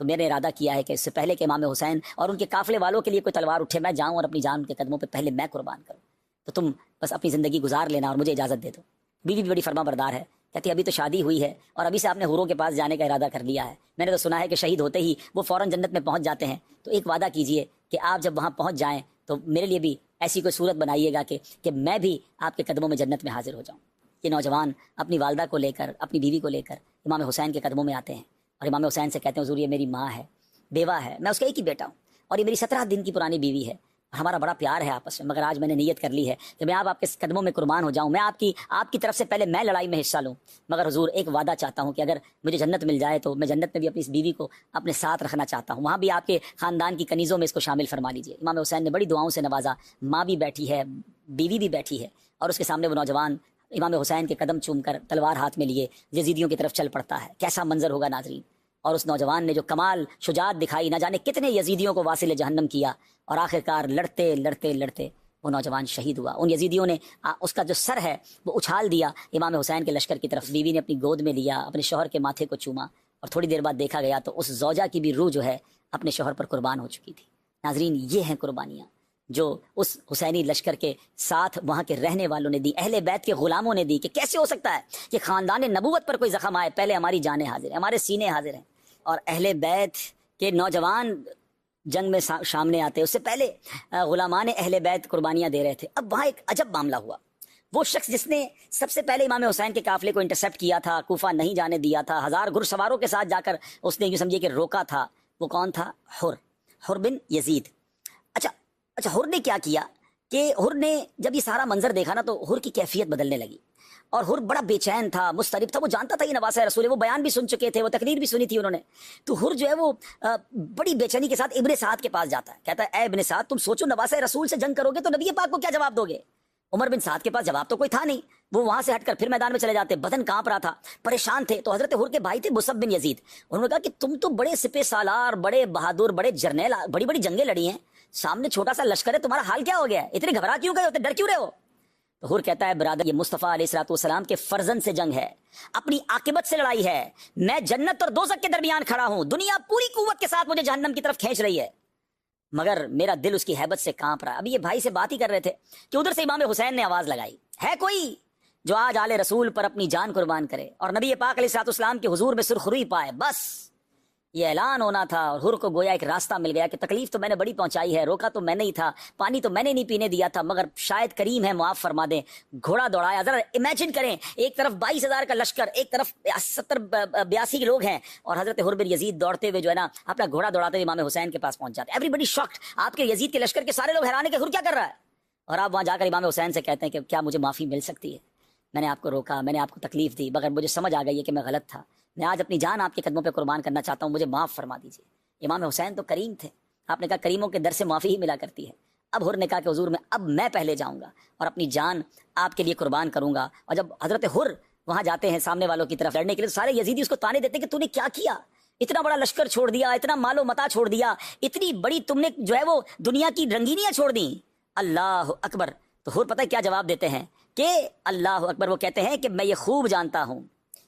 تو میں نے ارادہ کیا ہے کہ اس سے پہلے کہ امام حسین اور ان کے قافلے والوں کے لیے کوئی تلوار اٹھے، میں جاؤں اور اپنی جان کے قدموں پہ پہلے میں قربان کروں، تو تم بس اپنی زندگی گزار لینا اور مجھے اجازت دے دو۔ بیوی بھی بڑی فرما بردار ہے، کہتی ابھی تو شادی ہوئی ہے اور ابھی سے آپ نے حوروں کے پاس جانے کا ارادہ کر لیا ہے، میں نے تو سنا ہے کہ شہید ہوتے ہی وہ فوراً جنت میں پہنچ جاتے ہیں، تو ایک وعدہ کیجئے کہ آپ جب وہاں پہنچ جائیں تو میرے لیے بھی ایسی کوئی صورت بنائیے گا کہ میں بھی آپ کے قدموں میں جنت میں حاضر ہو جاؤں۔ یہ نوجوان اپنی والدہ کو لے کر، اپنی بیوی کو لے کر امام حسین کے قدموں میں آتے ہیں اور امام حسین سے کہتے ہیں حضور یہ میری ماں ہے، بیوہ ہے، میں اس کا ایک ہی بیٹا ہوں، اور یہ میری 17 دن کی پرانی بیوی ہے، ہمارا بڑا پیار ہے آپس میں، مگر آج میں نے نیت کر لی ہے کہ میں آپ کے قدموں میں قربان ہو جاؤں، میں آپ کی طرف سے پہلے میں لڑائی میں حصہ لوں، مگر حضور ایک وعدہ چاہتا ہوں کہ اگر مجھے جنت مل جائے تو میں جنت میں بھی اپنی اس بیوی کو اپنے ساتھ رکھنا چاہتا ہوں، وہاں بھی آپ کے خاندان کی کنیزوں میں اس کو شامل فرما لیجیے۔ امام حسین نے بڑی دعاؤں سے نوازا، ماں بھی بیٹھی ہے، بیوی بھی بیٹھی ہے، اور اس کے سامنے وہ نوجوان امام حسین کے قدم چوم کر تلوار ہاتھ میں لیے یزیدیوں کی طرف چل پڑتا ہے۔ کیسا منظر ہوگا ناظرین! اور اس نوجوان نے جو کمال شجاعت دکھائی، نہ جانے کتنے یزیدیوں کو واصل جہنم کیا، اور آخرکار لڑتے لڑتے لڑتے وہ نوجوان شہید ہوا۔ ان یزیدیوں نے اس کا جو سر ہے وہ اچھال دیا امام حسین کے لشکر کی طرف، بیوی نے اپنی گود میں لیا، اپنے شوہر کے ماتھے کو چوما، اور تھوڑی دیر بعد دیکھا گیا تو اس زوجہ کی بھی روح جو ہے اپنے شوہر پر قربان ہو چکی تھی۔ ناظرین یہ ہیں قربانیاں جو اس حسینی لشکر کے ساتھ وہاں کے رہنے والوں نے دی، اہل بیت کے غلاموں نے دی، کہ کیسے ہو سکتا ہے کہ خاندان نبوت پر کوئی زخم آئے، پہلے ہماری جانیں حاضر ہیں، ہمارے سینے حاضر ہیں، اور اہل بیت کے نوجوان جنگ میں سامنے آتے، اس سے پہلے غلامان اہل بیت قربانیاں دے رہے تھے۔ اب وہاں ایک عجب معاملہ ہوا، وہ شخص جس نے سب سے پہلے امام حسین کے قافلے کو انٹرسپٹ کیا تھا، کوفہ نہیں جانے دیا تھا، 1000 گھڑ سواروں کے ساتھ جا کر اس نے یوں سمجھیے کہ روکا تھا، وہ کون تھا؟ حر بن یزید۔ اچھا حر نے کیا کیا کہ حر نے جب یہ سارا منظر دیکھا نا تو حر کی کیفیت بدلنے لگی، اور حر بڑا بے چین تھا، مضطرب تھا، وہ جانتا تھا یہ نواسہ رسول ہے، وہ بیان بھی سن چکے تھے، وہ تقریر بھی سنی تھی انہوں نے، تو حر جو ہے وہ بڑی بے چینی کے ساتھ ابن سعد کے پاس جاتا ہے، کہتا ہے اے ابن سعد تم سوچو نواسہ رسول سے جنگ کرو گے تو نبی پاک کو کیا جواب دو گے؟ عمر بن سعد کے پاس جواب تو کوئی تھا نہیں، وہ وہاں سے ہٹ کر پھر میدان میں چلے جاتے، بدن کانپ رہا تھا، پریشان تھے، تو حضرت حر کے بھائی تھے مصعب بن یزید، انہوں نے کہا کہ تم تو بڑے سپہ سالار، بڑے بہادر، بڑے جرنیل، بڑی بڑی جنگیں لڑی ہیں، سامنے چھوٹا سا لشکر ہے، تمہارا حال کیا ہو گیا ہے؟ اتنے گھبرا کیوں گئے ہوتے، ڈر کیوں رہے ہو؟ تو حر کہتا ہے برادر یہ مصطفیٰ علیہ السلام کے فرزند سے جنگ ہے، اپنی عاقبت سے لڑائی ہے، میں جنت اور دوزخ کے درمیان کھڑا ہوں، دنیا پوری قوت کے ساتھ مجھے جہنم کی طرف کھینچ رہی ہے، مگر میرا دل اس کی ہیبت سے کانپ رہا ہے۔ ابھی یہ بھائی سے بات ہی کر رہے تھے کہ ادھر سے امام حسین نے آواز لگائی، ہے کوئی جو آج آل رسول پر اپنی جان قربان کرے اور نبی پاک علیہ السلام کے حضور میں سرخروئی پائے؟ بس یہ اعلان ہونا تھا، اور حر کو گویا ایک راستہ مل گیا کہ تکلیف تو میں نے بڑی پہنچائی ہے، روکا تو میں نے ہی تھا، پانی تو میں نے نہیں پینے دیا تھا، مگر شاید کریم ہے معاف فرما دیں، گھوڑا دوڑایا۔ ذرا امیجن کریں، ایک طرف 22,000 کا لشکر، ایک طرف 82 لوگ ہیں، اور حضرت حر بن یزید دوڑتے ہوئے جو ہے نا اپنا گھوڑا دوڑاتے ہوئے امام حسین کے پاس پہنچ جاتے، ایوری بڈی شاکڈ، آپ کے یزید کے لشکر کے سارے لوگ حیران ہیں کہ حر کیا کر رہا ہے، اور آپ وہاں جا کر امام حسین سے کہتے ہیں کہ کیا مجھے معافی مل سکتی ہے، میں نے آپ کو روکا، میں نے آپ کو تکلیف دی، مگر مجھے سمجھ آ گئی ہے کہ میں غلط تھا، میں آج اپنی جان آپ کے قدموں پہ قربان کرنا چاہتا ہوں، مجھے معاف فرما دیجیے۔ امام حسین تو کریم تھے، آپ نے کہا کریموں کے در سے معافی ہی ملا کرتی ہے۔ اب حر نے کہا کہ حضور اب میں پہلے جاؤں گا اور اپنی جان آپ کے لیے قربان کروں گا۔ اور جب حضرت حر وہاں جاتے ہیں سامنے والوں کی طرف لڑنے کے لیے، تو سارے یزیدی اس کو تانے دیتے ہیں کہ تو نے کیا کیا، اتنا بڑا لشکر چھوڑ دیا، اتنا مال و متا چھوڑ دیا، اتنی بڑی تم نے جو ہے وہ دنیا کی رنگینیاں چھوڑ دیں۔ اللہ اکبر۔ تو حر پتہ ہے کیا جواب دیتے ہیں کہ اللہ اکبر، وہ کہتے ہیں کہ میں یہ خوب جانتا ہوں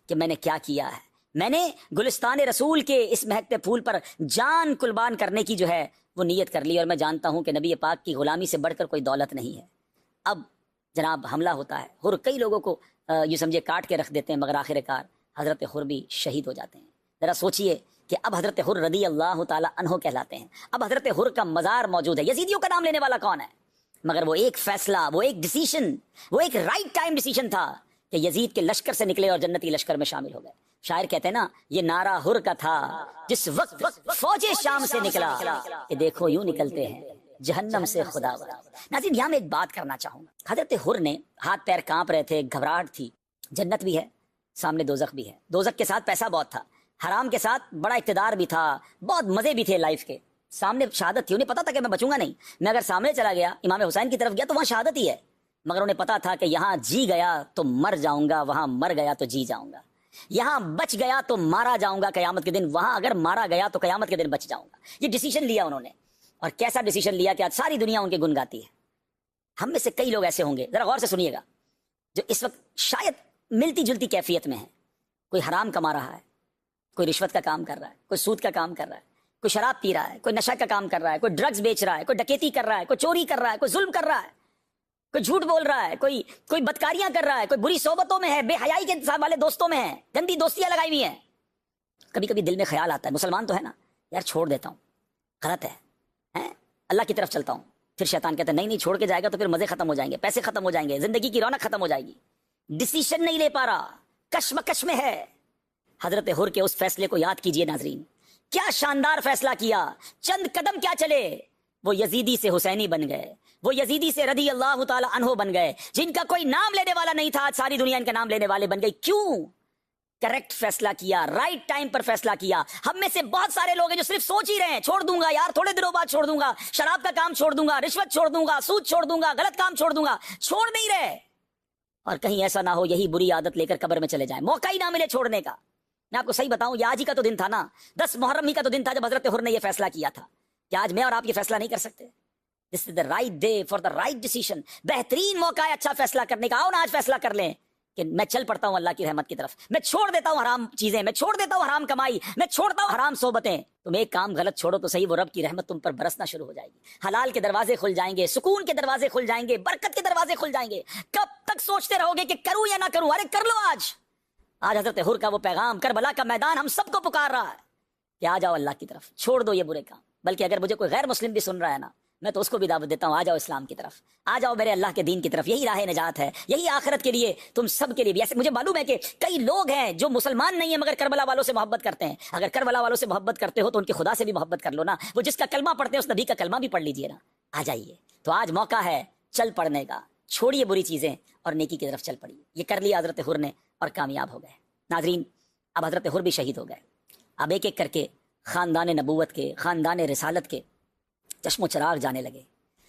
کہ میں نے کیا کیا ہے، میں نے گلستان رسول کے اس مہکتے پھول پر جان قربان کرنے کی جو ہے وہ نیت کر لی، اور میں جانتا ہوں کہ نبی پاک کی غلامی سے بڑھ کر کوئی دولت نہیں ہے۔ اب جناب حملہ ہوتا ہے، حر کئی لوگوں کو یہ سمجھے کاٹ کے رکھ دیتے ہیں، مگر آخر کار حضرت حر بھی شہید ہو جاتے ہیں۔ ذرا سوچئے کہ اب حضرت حر رضی اللہ تعالی عنہ کہلاتے ہیں، اب حضرت حر کا مزار موجود ہے۔ یزیدیوں کا نام لینے والا کون ہے؟ مگر وہ ایک فیصلہ، وہ ایک ڈیسیشن، وہ ایک رائٹ ٹائم ڈیسیشن تھا کہ یزید کے لشکر سے نکلے اور جنتی لشکر میں شامل ہو گئے۔ شاعر کہتے ہیں نا، یہ نعرہ حر کا تھا جس وقت فوج شام سے نکلا، کہ دیکھو یوں نکلتے ہیں جہنم سے خدا ورا۔ ناظرین یہاں میں ایک بات کرنا چاہوں گا، حضرت حر نے ہاتھ پیر کانپ رہے تھے، گھبراہٹ تھی، جنت بھی ہے سامنے دوزخ بھی ہے، دوزخ کے ساتھ پیسہ بہت تھا، حرام کے ساتھ بڑا اقتدار بھی تھا، بہت مزے بھی تھے لائف کے، سامنے شہادت تھی، انہیں پتا تھا کہ میں بچوں گا نہیں، میں اگر سامنے چلا گیا امام حسین کی طرف گیا تو وہاں شہادت ہی ہے، مگر انہیں پتا تھا کہ یہاں جی گیا تو مر جاؤں گا، وہاں مر گیا تو جی جاؤں گا، یہاں بچ گیا تو مارا جاؤں گا قیامت کے دن، وہاں اگر مارا گیا تو قیامت کے دن بچ جاؤں گا۔ یہ ڈیسیشن لیا انہوں نے، اور کیسا ڈیسیشن لیا کہ آج ساری دنیا ان کے گن گاتی ہے۔ ہم میں سے کئی لوگ ایسے ہوں گے، ذرا غور سے سنیے گا، جو اس وقت شاید ملتی جلتی کیفیت میں ہے، کوئی حرام کما رہا ہے، کوئی رشوت کا کام کر رہا ہے، کوئی سود کا کام کر رہا ہے، کوئی شراب پی رہا ہے، کوئی نشہ کا کام کر رہا ہے، کوئی ڈرگز بیچ رہا ہے، کوئی ڈکیتی کر رہا ہے، کوئی چوری کر رہا ہے، کوئی ظلم کر رہا ہے، کوئی جھوٹ بول رہا ہے، کوئی بدکاریاں کر رہا ہے، کوئی بری صحبتوں میں ہے، بے حیائی کے والے دوستوں میں ہے، گندی دوستیاں لگائی ہوئی ہیں۔ کبھی کبھی دل میں خیال آتا ہے، مسلمان تو ہے نا یار، چھوڑ دیتا ہوں، غلط ہے، اللہ کی طرف چلتا ہوں، پھر شیطان کہتا ہے نہیں چھوڑ کے جائے گا تو پھر مزے ختم ہو جائیں گے، پیسے ختم ہو جائیں گے، زندگی کی رونق ختم ہو جائے گی، ڈیسیشن نہیں لے پا رہا، کشمکش میں ہے۔ حضرت حر کے اس فیصلے کو یاد کیجئے ناظرین، کیا شاندار فیصلہ کیا، چند قدم کیا چلے، وہ یزیدی سے حسینی بن گئے، وہ یزیدی سے رضی اللہ تعالی عنہ بن گئے، جن کا کوئی نام لینے والا نہیں تھا، آج ساری دنیا ان کا نام لینے والے بن گئی۔ کیوں؟ کریکٹ فیصلہ کیا، رائٹ ٹائم پر فیصلہ کیا۔ ہم میں سے بہت سارے لوگ ہیں جو صرف سوچ ہی رہے ہیں، چھوڑ دوں گا یار، تھوڑے دنوں بعد چھوڑ دوں گا، شراب کا کام چھوڑ دوں گا، رشوت چھوڑ دوں گا، سود چھوڑ دوں گا، غلط کام چھوڑ دوں گا، چھوڑ نہیں رہے، اور کہیں ایسا نہ ہو یہی بری عادت لے کر قبر میں چلے جائیں، موقع ہی نہ ملے چھوڑنے کا۔ میں آپ کو صحیح بتاؤں، یہ آج ہی کا تو دن تھا نا، 10 محرم ہی کا تو دن تھا جب حضرت حر نے یہ فیصلہ کیا تھا کہ آج میں اور آپ یہ فیصلہ نہیں کر سکتے؟ This is the right day for the right decision, بہترین موقع ہے اچھا فیصلہ کرنے کا۔ آؤ نا آج فیصلہ کر لیں کہ میں چل پڑتا ہوں اللہ کی رحمت کی طرف، میں چھوڑ دیتا ہوں حرام چیزیں، میں چھوڑ دیتا ہوں حرام کمائی، میں چھوڑتا ہوں حرام صحبتیں۔ تم ایک کام غلط چھوڑو تو صحیح، وہ رب کی رحمت تم پر برسنا شروع ہو جائے گی، حلال کے دروازے کھل جائیں گے، سکون کے دروازے کھل جائیں گے، برکت کے دروازے کھل جائیں گے۔ کب تک سوچتے رہو گے کہ کروں یا نہ کروں؟ ارے کر لو آج۔ آج حضرت حر کا وہ پیغام، کربلا کا میدان ہم سب کو پکار رہا ہے کہ آ جاؤ اللہ کی طرف، چھوڑ دو یہ برے کام۔ بلکہ اگر مجھے کوئی غیر مسلم بھی سن رہا ہے نا، میں تو اس کو بھی دعوت دیتا ہوں، آ جاؤ اسلام کی طرف، آ جاؤ میرے اللہ کے دین کی طرف، یہی راہ نجات ہے، یہی آخرت کے لیے تم سب کے لیے بھی۔ ایسے مجھے معلوم ہے کہ کئی لوگ ہیں جو مسلمان نہیں ہیں مگر کربلا والوں سے محبت کرتے ہیں۔ اگر کربلا والوں سے محبت کرتے ہو تو ان کے خدا سے بھی محبت کر لو نا، وہ جس کا کلمہ پڑھتے ہیں اس نبی کا کلمہ بھی پڑھ لیجئے نا، آ جائیے۔ تو آج موقع ہے چل پڑنے کا، چھوڑیے بری چیزیں اور نیکی کی طرف چل پڑیے۔ یہ کر لیا حضرت حر نے اور کامیاب ہو گئے۔ ناظرین اب حضرت حر بھی شہید ہو گئے، اب ایک ایک کر کے خاندان نبوت کے، خاندان رسالت کے چشم و چراغ جانے لگے،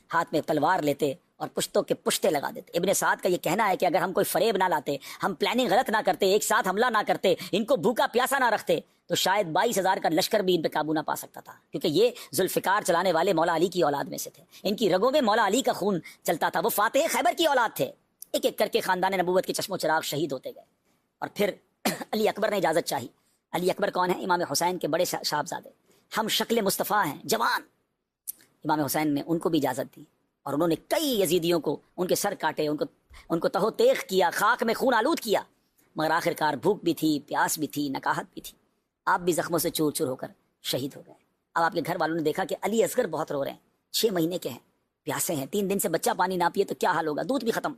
ہاتھ میں تلوار لیتے اور پشتوں کے پشتے لگا دیتے۔ ابن سعد کا یہ کہنا ہے کہ اگر ہم کوئی فریب نہ لاتے، ہم پلاننگ غلط نہ کرتے، ایک ساتھ حملہ نہ کرتے، ان کو بھوکا پیاسا نہ رکھتے، تو شاید 22,000 کا لشکر بھی ان پہ قابو نہ پا سکتا تھا، کیونکہ یہ ذوالفقار چلانے والے مولا علی کی اولاد میں سے تھے، ان کی رگوں میں مولا علی کا خون چلتا تھا، وہ فاتح خیبر کی اولاد تھے۔ ایک ایک کر کے خاندان نبوت کے چشم و چراغ شہید ہوتے گئے، اور پھر علی اکبر نے اجازت چاہی۔ علی اکبر کون ہے؟ امام حسین کے بڑے صاحبزادے، ہم شکل مصطفیٰ ہیں، جوان۔ امام حسین نے ان کو بھی اجازت دی، اور انہوں نے کئی یزیدیوں کو ان کے سر کاٹے، ان کو تہو تیغ کیا، خاک میں خون آلود کیا، مگر آخر کار بھوک بھی تھی، پیاس بھی تھی، نکاہت بھی تھی، آپ بھی زخموں سے چور چور ہو کر شہید ہو گئے۔ اب آپ کے گھر والوں نے دیکھا کہ علی اصغر بہت رو رہے ہیں، 6 مہینے کے ہیں، پیاسے ہیں، 3 دن سے بچہ پانی نہ پیے تو کیا حال ہوگا، دودھ بھی ختم۔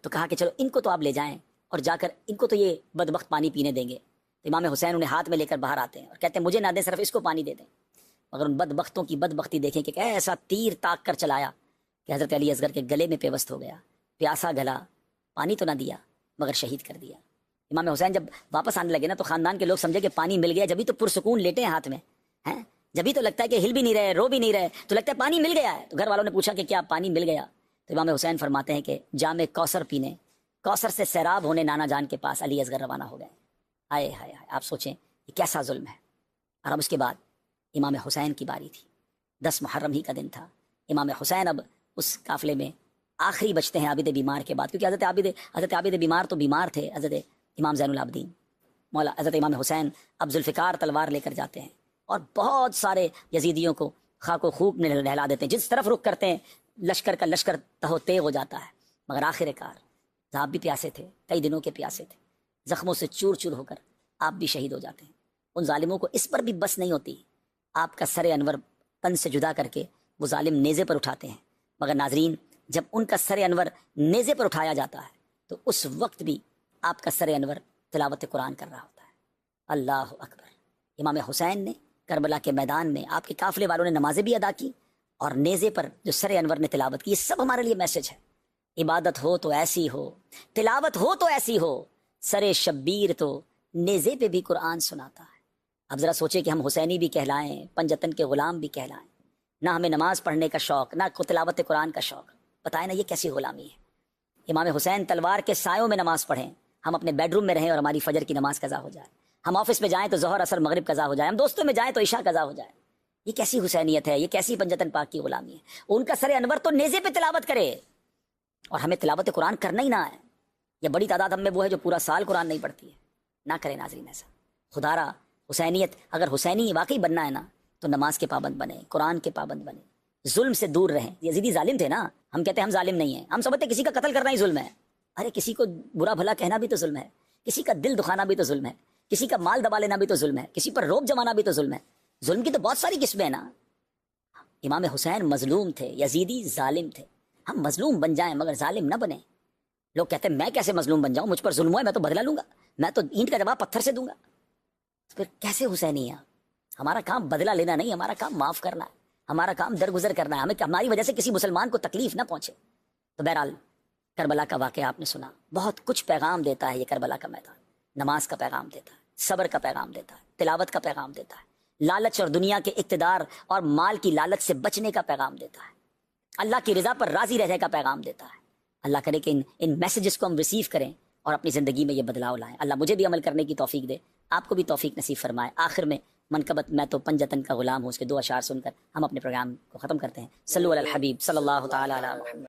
تو کہا کہ چلو ان کو تو آپ لے جائیں اور جا کر ان کو تو یہ بدبخت پانی پینے دیں گے۔ تو امام حسین انہیں ہاتھ میں لے کر باہر آتے ہیں اور کہتے ہیں مجھے نہ دیں، صرف اس کو پانی دے دیں۔ مگر ان بدبختوں کی بدبختی دیکھیں کہ ایسا تیر تاک کر چلایا کہ حضرت علی اصغر کے گلے میں پیوست ہو گیا، پیاسا گلا، پانی تو نہ دیا مگر شہید کر دیا۔ امام حسین جب واپس آنے لگے نا تو خاندان کے لوگ سمجھے کہ پانی مل گیا، جبھی تو پرسکون لیٹے ہیں ہاتھ میں ہیں، جبھی تو لگتا ہے کہ ہل بھی نہیں رہے، رو بھی نہیں رہے، تو لگتا ہے پانی مل گیا ہے۔ تو گھر والوں نے پوچھا کہ کیا پانی مل گیا؟ تو امام حسین فرماتے ہیں کہ جام کوثر پینے، کوثر سے سیراب ہونے نانا جان کے پاس علی اصغر روانہ ہو گئے۔ ہائے ہائے ہائے، آپ سوچیں یہ کیسا ظلم ہے۔ اور اب اس کے بعد امام حسین کی باری تھی، 10 محرم ہی کا دن تھا۔ امام حسین اب اس قافلے میں آخری بچتے ہیں عابد بیمار کے بعد، کیونکہ حضرت عابد بیمار تو بیمار تھے، حضرت امام زین العابدین مولا حضرت امام حسین اب ذوالفقار تلوار لے کر جاتے ہیں اور بہت سارے یزیدیوں کو خاک و خوب میں نہلا دیتے ہیں، جس طرف رخ کرتے ہیں لشکر کا لشکر تہو تیغ ہو جاتا ہے۔ مگر آخر کار آپ بھی پیاسے تھے، کئی دنوں کے پیاسے تھے، زخموں سے چور چور ہو کر آپ بھی شہید ہو جاتے ہیں۔ ان ظالموں کو اس پر بھی بس نہیں ہوتی، آپ کا سر انور تن سے جدا کر کے وہ ظالم نیزے پر اٹھاتے ہیں۔ مگر ناظرین، جب ان کا سر انور نیزے پر اٹھایا جاتا ہے تو اس وقت بھی آپ کا سر انور تلاوت قرآن کر رہا ہوتا ہے۔ اللہ اکبر! امام حسین نے کربلا کے میدان میں، آپ کے قافلے والوں نے نمازیں بھی ادا کی اور نیزے پر جو سر انور نے تلاوت کی۔ یہ سب ہمارے لیے میسج ہے۔ عبادت ہو تو ایسی ہو، تلاوت ہو تو ایسی ہو، سر شبیر تو نیزے پہ بھی قرآن سناتا ہے۔ اب ذرا سوچیں کہ ہم حسینی بھی کہلائیں، پنجتن کے غلام بھی کہلائیں، نہ ہمیں نماز پڑھنے کا شوق، نہ تلاوت قرآن کا شوق، بتائیں نا یہ کیسی غلامی ہے۔ امام حسین تلوار کے سایوں میں نماز پڑھیں، ہم اپنے بیڈ روم میں رہیں اور ہماری فجر کی نماز قضا ہو جائے، ہم آفس میں جائیں تو ظہر اثر مغرب قضا ہو جائے، ہم دوستوں میں جائیں تو عشاء قضا ہو جائے۔ یہ کیسی حسینیت ہے، یہ کیسی پنجتن پاک کی غلامی ہے۔ ان کا سر انور تو نیزے پہ تلاوت کرے اور ہمیں تلاوت قرآن کرنا ہی نہ ہے۔ یہ بڑی تعداد ہم میں وہ ہے جو پورا سال قرآن نہیں پڑھتی ہے۔ نہ کرے ناظرین ایسا، خدا را حسینیت، اگر حسینی واقعی بننا ہے نا تو نماز کے پابند بنے، قرآن کے پابند بنے، ظلم سے دور رہیں۔ یزیدی ظالم تھے نا، ہم کہتے ہیں ہم ظالم نہیں ہیں، ہم سمجھتے کسی کا قتل کرنا ہی ظلم ہے۔ ارے کسی کو برا بھلا کہنا بھی تو ظلم ہے، کسی کا دل دکھانا بھی تو ظلم ہے، کسی کا مال دبا لینا بھی تو ظلم ہے، کسی پر روب جمانا بھی تو ظلم ہے۔ ظلم کی تو بہت ساری قسمیں ہیں نا۔ امام حسین مظلوم تھے، یزیدی ظالم تھے۔ ہم مظلوم بن جائیں مگر ظالم نہ بنیں۔ لوگ کہتے ہیں میں کیسے مظلوم بن جاؤں، مجھ پر ظلم ہوا ہے میں تو بدلہ لوں گا، میں تو اینٹ کا جواب پتھر سے دوں گا۔ پھر کیسے حسینی ہیں؟ ہمارا کام بدلہ لینا نہیں، ہمارا کام معاف کرنا ہے، ہمارا کام درگزر کرنا ہے، ہمیں ہماری وجہ سے کسی مسلمان کو تکلیف نہ پہنچے۔ تو بہرحال کربلا کا واقعہ آپ نے سنا، بہت کچھ پیغام دیتا ہے یہ کربلا کا میدان۔ نماز کا پیغام دیتا ہے، صبر کا پیغام دیتا ہے، تلاوت کا پیغام دیتا ہے، لالچ اور دنیا کے اقتدار اور مال کی لالچ سے بچنے کا پیغام دیتا ہے، اللہ کی رضا پر راضی رہنے کا پیغام دیتا ہے۔ اللہ کرے کہ ان میسیجز کو ہم ریسیو کریں اور اپنی زندگی میں یہ بدلاؤ لائیں۔ اللہ مجھے بھی عمل کرنے کی توفیق دے، آپ کو بھی توفیق نصیب فرمائے۔ آخر میں منقبت میں تو پنجتن کا غلام ہوں، اس کے 2 اشعار سن کر ہم اپنے پروگرام کو ختم کرتے ہیں۔ صلو علی الحبیب صلی اللہ تعالی علی محمد۔